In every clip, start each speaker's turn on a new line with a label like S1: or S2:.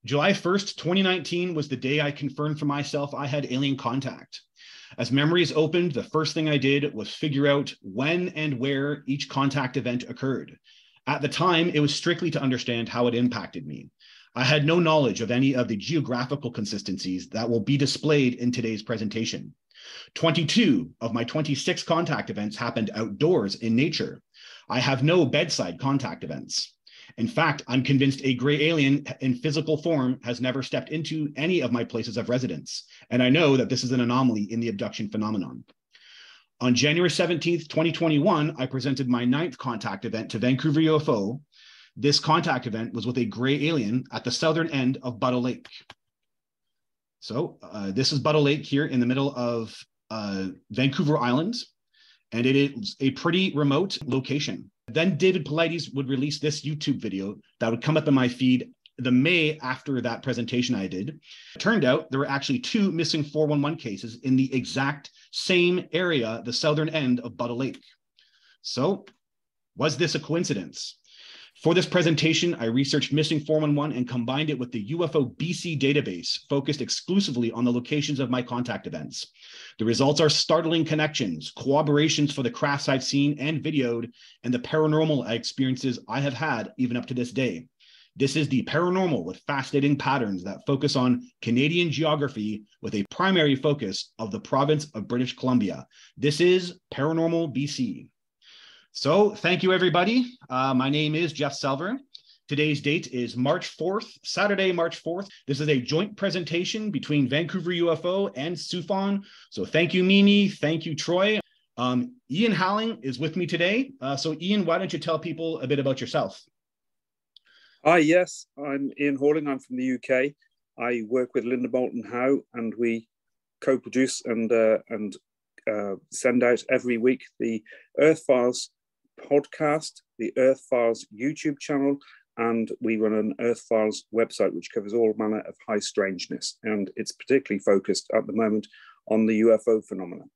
S1: July 1st, 2019 was the day I confirmed for myself I had alien contact. As memories opened, the first thing I did was figure out when and where each contact event occurred. At the time, it was strictly to understand how it impacted me. I had no knowledge of any of the geographical consistencies that will be displayed in today's presentation. 22 of my 26 contact events happened outdoors in nature. I have no bedside contact events. In fact, I'm convinced a gray alien in physical form has never stepped into any of my places of residence. And I know that this is an anomaly in the abduction phenomenon. On January 17th, 2021, I presented my 9th contact event to Vancouver UFO. This contact event was with a gray alien at the southern end of Buttle Lake. So this is Buttle Lake here in the middle of Vancouver Island, and it is a pretty remote location. Then David Paulides would release this YouTube video that would come up in my feed the May after that presentation I did. It turned out there were actually 2 missing 411 cases in the exact same area, the southern end of Buttle Lake. So was this a coincidence? For this presentation, I researched missing 411 and combined it with the UFO BC database, focused exclusively on the locations of my contact events. The results are startling connections, corroborations for the crafts I've seen and videoed, and the paranormal experiences I have had even up to this day. This is the paranormal with fascinating patterns that focus on Canadian geography with a primary focus of the province of British Columbia. This is Paranormal BC. So thank you, everybody. My name is Jeff Selver. Today's date is March 4th, Saturday, March 4th. This is a joint presentation between Vancouver UFO and SUFON. So thank you, Mimi. Thank you, Troy. Ian Halling is with me today. So Ian, why don't you tell people a bit about yourself?
S2: Hi, yes, I'm Ian Halling. I'm from the UK. I work with Linda Moulton Howe, and we co-produce and send out every week the Earth Files podcast, the Earth Files YouTube channel, and we run an Earth Files website which covers all manner of high strangeness, and it's particularly focused at the moment on the UFO phenomenon.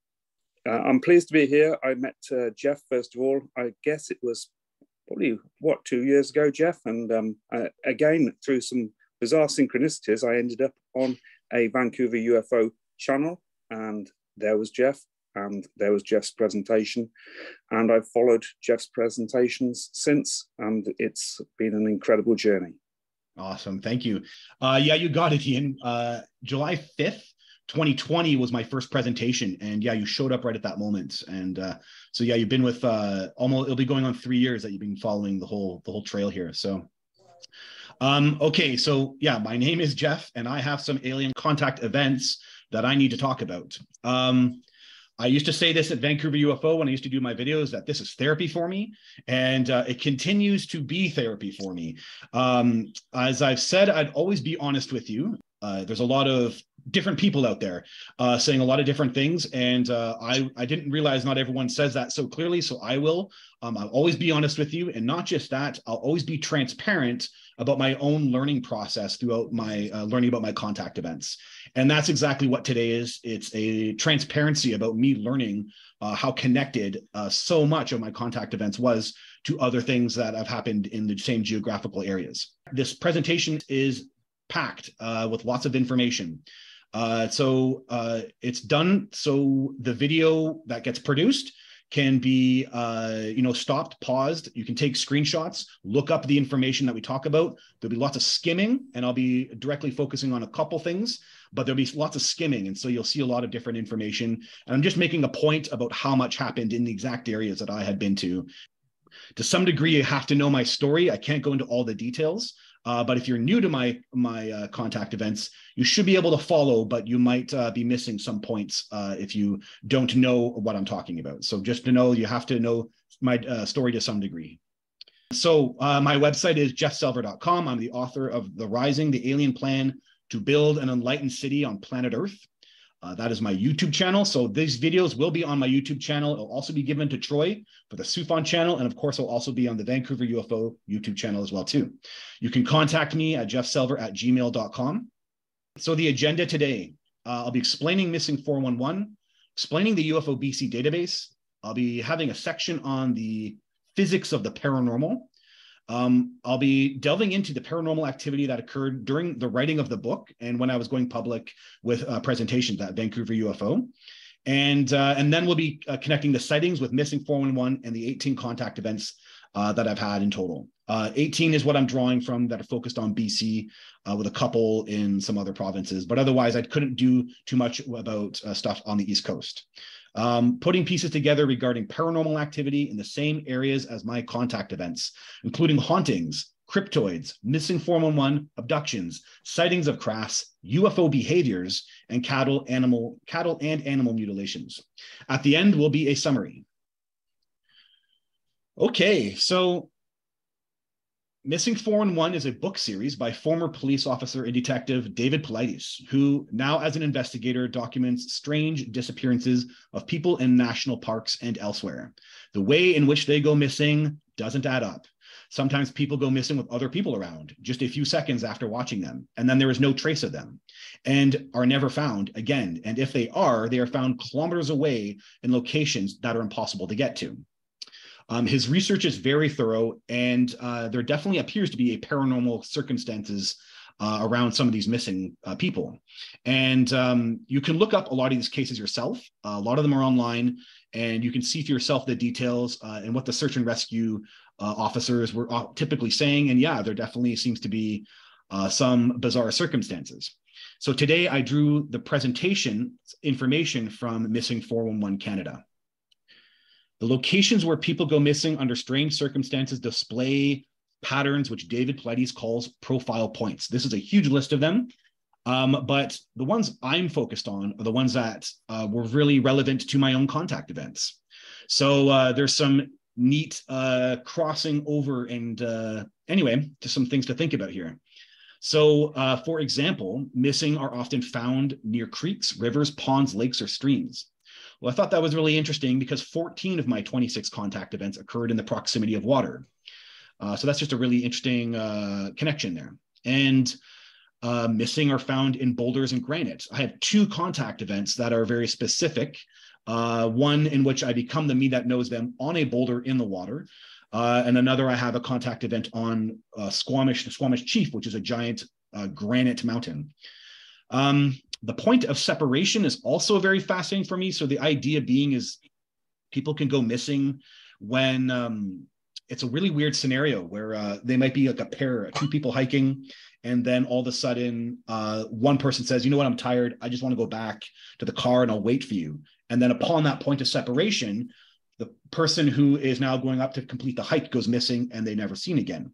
S2: I'm pleased to be here. I met Jeff, first of all. I guess it was probably, 2 years ago, Jeff? And again, through some bizarre synchronicities, I ended up on a Vancouver UFO channel, and there was Jeff. And there was Jeff's presentation, and I've followed Jeff's presentations since, and it's been an incredible journey.
S1: Awesome. Thank you. Yeah, you got it, Ian. July 5th, 2020 was my first presentation. And yeah, you showed up right at that moment. And so yeah, you've been with almost, it'll be going on 3 years that you've been following the whole trail here. So okay, so yeah, my name is Jeff, and I have some alien contact events that I need to talk about. I used to say this at Vancouver UFO when I used to do my videos, that this is therapy for me, and it continues to be therapy for me. As I've said, I'd always be honest with you. There's a lot of different people out there saying a lot of different things, and I didn't realize not everyone says that so clearly, so I will. I'll always be honest with you, and not just that, I'll always be transparent about my own learning process throughout my learning about my contact events. And that's exactly what today is. It's a transparency about me learning how connected so much of my contact events was to other things that have happened in the same geographical areas. This presentation is packed with lots of information. So it's done so the video that gets produced can be stopped, paused. You can take screenshots, look up the information that we talk about. There'll be lots of skimming, and I'll be directly focusing on a couple things, but there'll be lots of skimming. And so you'll see a lot of different information. And I'm just making a point about how much happened in the exact areas that I had been to. To some degree, you have to know my story. I can't go into all the details. But if you're new to my contact events, you should be able to follow, but you might be missing some points if you don't know what I'm talking about. So just to know, you have to know my story to some degree. So my website is jeffselver.com. I'm the author of The Rising, the Alien Plan to Build an Enlightened City on Planet Earth. That is my YouTube channel. So these videos will be on my YouTube channel. It'll also be given to Troy for the SUFON channel. And of course, it'll also be on the Vancouver UFO YouTube channel as well, too. You can contact me at jeffselver@gmail.com. So the agenda today, I'll be explaining missing 411, explaining the UFO BC database. I'll be having a section on the physics of the paranormal. I'll be delving into the paranormal activity that occurred during the writing of the book and when I was going public with presentations at Vancouver UFO. And then we'll be connecting the sightings with missing 411 and the 18 contact events that I've had in total. 18 is what I'm drawing from that are focused on BC with a couple in some other provinces. But otherwise, I couldn't do too much about stuff on the East Coast. Putting pieces together regarding paranormal activity in the same areas as my contact events, including hauntings, cryptoids, missing 411, abductions, sightings of crafts, UFO behaviors, and cattle and animal mutilations. At the end will be a summary. Okay, so Missing 411 is a book series by former police officer and detective David Paulides, who now as an investigator documents strange disappearances of people in national parks and elsewhere. The way in which they go missing doesn't add up. Sometimes people go missing with other people around just a few seconds after watching them, and then there is no trace of them and are never found again. And if they are found kilometers away in locations that are impossible to get to. His research is very thorough, and there definitely appears to be a paranormal circumstances around some of these missing people. And you can look up a lot of these cases yourself. A lot of them are online, and you can see for yourself the details and what the search and rescue officers were typically saying. And yeah, there definitely seems to be some bizarre circumstances. So today I drew the presentation information from Missing 411 Canada. The locations where people go missing under strange circumstances display patterns which David Paulides calls profile points. This is a huge list of them, but the ones I'm focused on are the ones that were really relevant to my own contact events. So there's some neat crossing over and anyway, just some things to think about here. So for example, missing are often found near creeks, rivers, ponds, lakes, or streams. Well, I thought that was really interesting because 14 of my 26 contact events occurred in the proximity of water. So that's just a really interesting connection there. And missing are found in boulders and granite. I have 2 contact events that are very specific. One in which I become the me that knows them on a boulder in the water. And another, I have a contact event on the Squamish Chief, which is a giant granite mountain. The point of separation is also very fascinating for me. So the idea being is people can go missing when it's a really weird scenario where they might be like a pair, 2 people hiking, and then all of a sudden one person says, you know what, I'm tired. I just want to go back to the car and I'll wait for you. And then upon that point of separation, the person who is now going up to complete the hike goes missing and they're never seen again.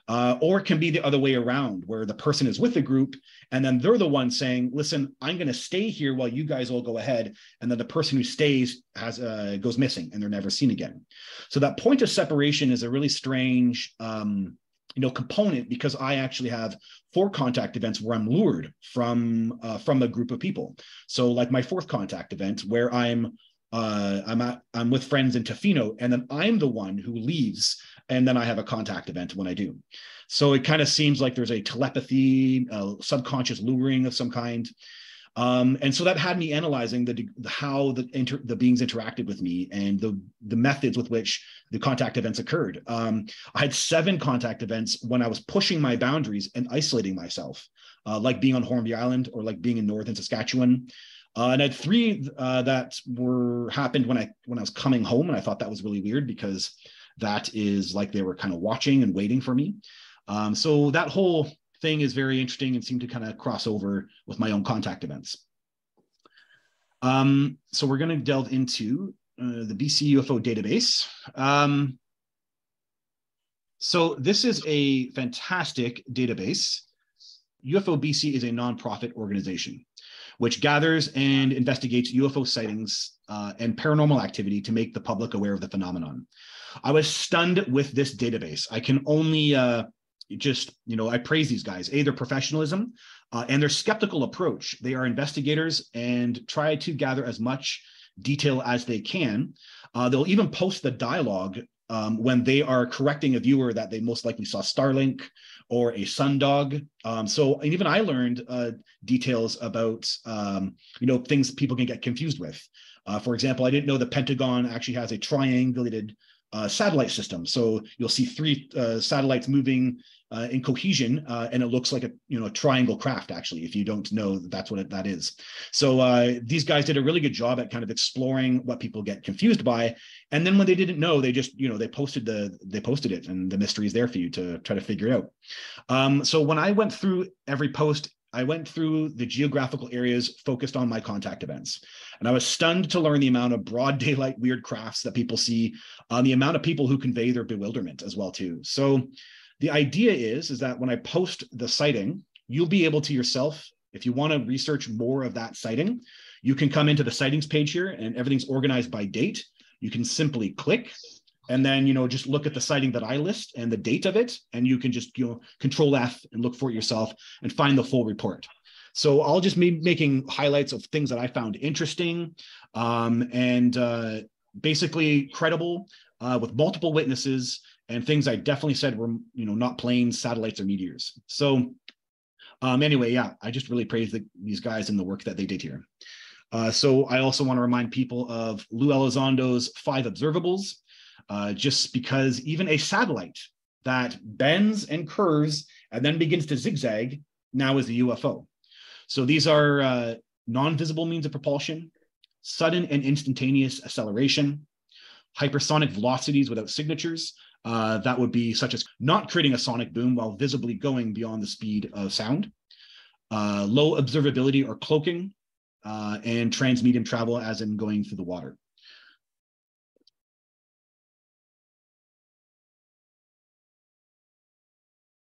S1: Or it can be the other way around, where the person is with the group and then they're the one saying, listen, I'm going to stay here while you guys all go ahead. And then the person who stays goes missing and they're never seen again. So that point of separation is a really strange component, because I actually have 4 contact events where I'm lured from a group of people. So like my 4th contact event where I'm with friends in Tofino, and then I'm the one who leaves, and then I have a contact event when I do. So it kind of seems like there's a telepathy, subconscious luring of some kind. And so that had me analyzing how the beings interacted with me and the methods with which the contact events occurred. I had 7 contact events when I was pushing my boundaries and isolating myself, like being on Hornby Island or like being in northern Saskatchewan. And I had 3 that happened when I was coming home, and I thought that was really weird because that is like they were kind of watching and waiting for me. So that whole thing is very interesting and seemed to kind of cross over with my own contact events. So we're going to delve into the BC UFO database. So this is a fantastic database. UFO BC is a nonprofit organization which gathers and investigates UFO sightings and paranormal activity to make the public aware of the phenomenon. I was stunned with this database. I can only I praise these guys, their professionalism and their skeptical approach. They are investigators and try to gather as much detail as they can. They'll even post the dialogue when they are correcting a viewer that they most likely saw Starlink or a sundog. And even I learned details about, things people can get confused with. For example, I didn't know the Pentagon actually has a triangulated satellite system. So you'll see three satellites moving in cohesion, and it looks like a triangle craft, actually, if you don't know that's what that is. So these guys did a really good job at kind of exploring what people get confused by. And then when they didn't know, they just, they posted it, and the mystery is there for you to try to figure out. So when I went through every post, I went through the geographical areas focused on my contact events. And I was stunned to learn the amount of broad daylight weird crafts that people see, the amount of people who convey their bewilderment as well, too. So the idea is that when I post the sighting, you'll be able to yourself, if you want to research more of that sighting, you can come into the sightings page here, and everything's organized by date. You can simply click and then, just look at the sighting that I list and the date of it. And you can just, control F and look for it yourself and find the full report. So I'll just be making highlights of things that I found interesting, and basically credible, with multiple witnesses, and things I definitely said were, not planes, satellites, or meteors. So anyway, yeah, I just really praise these guys and the work that they did here. So I also want to remind people of Lou Elizondo's 5 observables, just because even a satellite that bends and curves and then begins to zigzag now is a UFO. So these are non-visible means of propulsion, sudden and instantaneous acceleration, hypersonic velocities without signatures. That would be such as not creating a sonic boom while visibly going beyond the speed of sound, low observability or cloaking, and transmedium travel, as in going through the water.